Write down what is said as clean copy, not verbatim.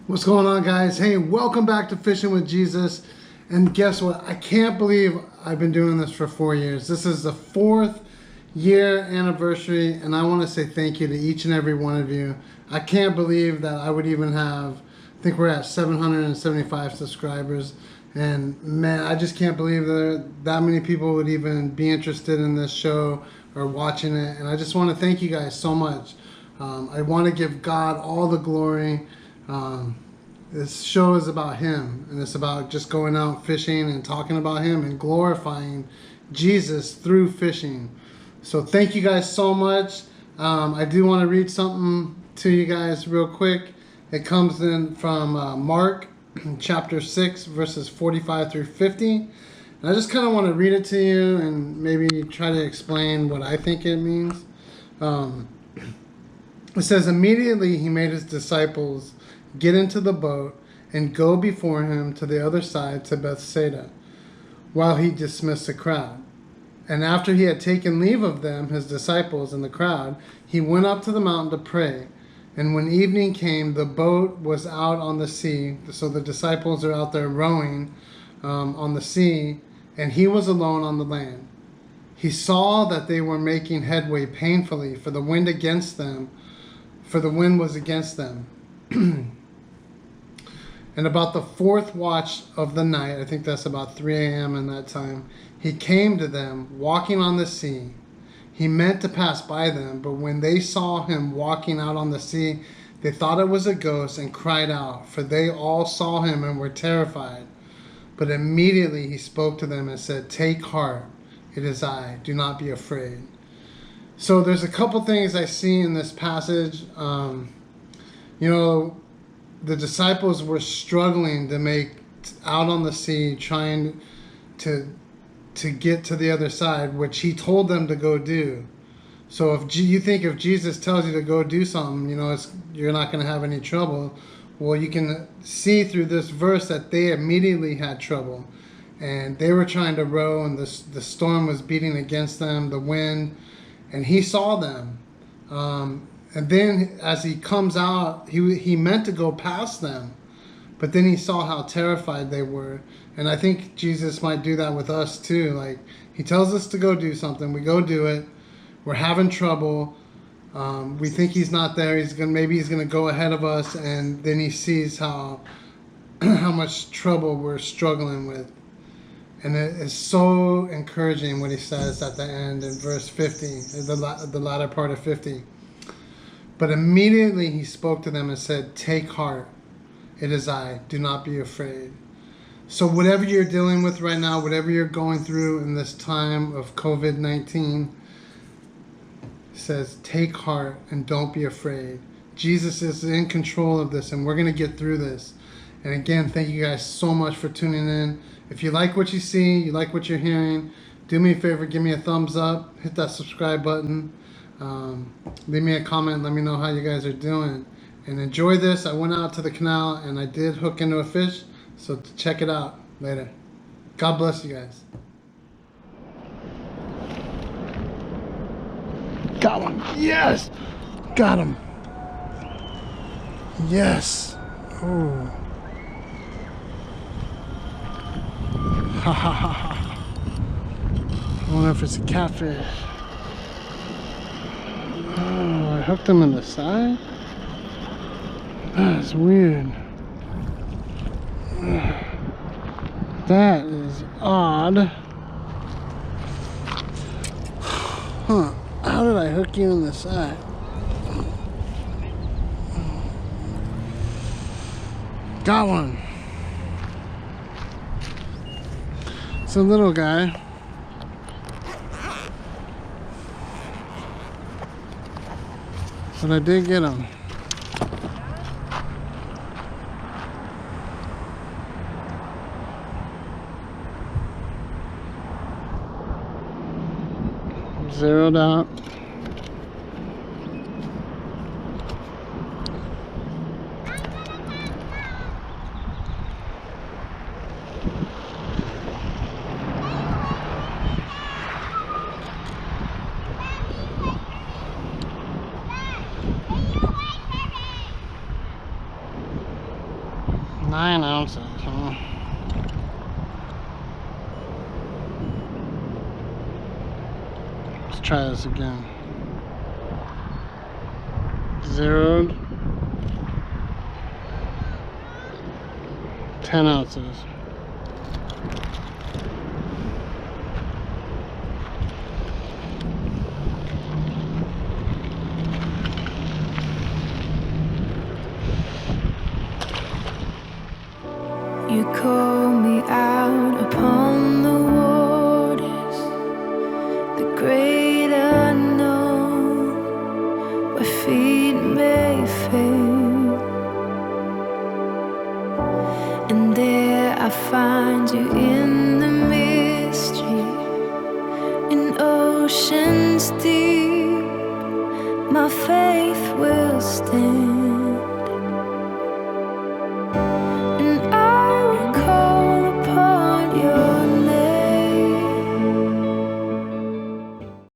What's going on, guys? Hey, welcome back to Fishing with Jesus. And guess what? I can't believe I've been doing this for 4 years. This is the 4th year anniversary, and I want to say thank you to each and every one of you. I can't believe that I would even have, I think we're at 775 subscribers. And man, I just can't believe that many people would even be interested in this show or watching it. And I just want to thank you guys so much. I want to give God all the glory. This show is about Him, and it's about just going out fishing and talking about Him and glorifying Jesus through fishing. So thank you guys so much. I do want to read something to you guys real quick. It comes in from Mark chapter 6 verses 45 through 50. And I just kind of want to read it to you and maybe try to explain what I think it means. It says, immediately He made His disciples get into the boat and go before Him to the other side to Bethsaida, while He dismissed the crowd. And after He had taken leave of them, His disciples and the crowd, He went up to the mountain to pray. And when evening came, the boat was out on the sea. So the disciples are out there rowing on the sea, and He was alone on the land. He saw that they were making headway painfully, for the wind was against them. And about the 4th watch of the night, I think that's about 3 a.m. in that time, He came to them walking on the sea. He meant to pass by them, but when they saw Him walking out on the sea, they thought it was a ghost and cried out, for they all saw Him and were terrified. But immediately He spoke to them and said, "Take heart, it is I, do not be afraid." So there's a couple things I see in this passage. The disciples were struggling to make out on the sea, trying to get to the other side, which He told them to go do. So if you think if Jesus tells you to go do something, you're not going to have any trouble. Well, you can see through this verse that they immediately had trouble, and they were trying to row, and the storm was beating against them, the wind, and He saw them. And then as He comes out, he meant to go past them, but then He saw how terrified they were. And I think Jesus might do that with us too. Like, He tells us to go do something, we go do it, we're having trouble, we think He's not there, maybe He's gonna go ahead of us, and then He sees how much trouble we're struggling with. And it is so encouraging what He says at the end in verse 50, the latter part of 50. But immediately He spoke to them and said, "Take heart, it is I, do not be afraid." So whatever you're dealing with right now, whatever you're going through in this time of COVID-19, says, take heart and don't be afraid. Jesus is in control of this, and we're going to get through this. And again, thank you guys so much for tuning in. If you like what you see, you like what you're hearing, do me a favor, give me a thumbs up, hit that subscribe button. Leave me a comment, let me know how you guys are doing, and enjoy this. I went out to the canal and I did hook into a fish, so check it out later. God bless you guys. Got one. Yes, got him. Yes. Oh. Ha ha ha ha. I wonder if it's a catfish. Oh, I hooked him in the side? That's weird. That is odd. Huh. How did I hook you in the side? Got one. It's a little guy. But I did get him. Zeroed out. ounces, huh? Let's try this again. Zeroed. 10 ounces. You call me out upon the waters, the great unknown, where feet may fail. And there I find you in the mystery, in oceans deep. My faith will stand.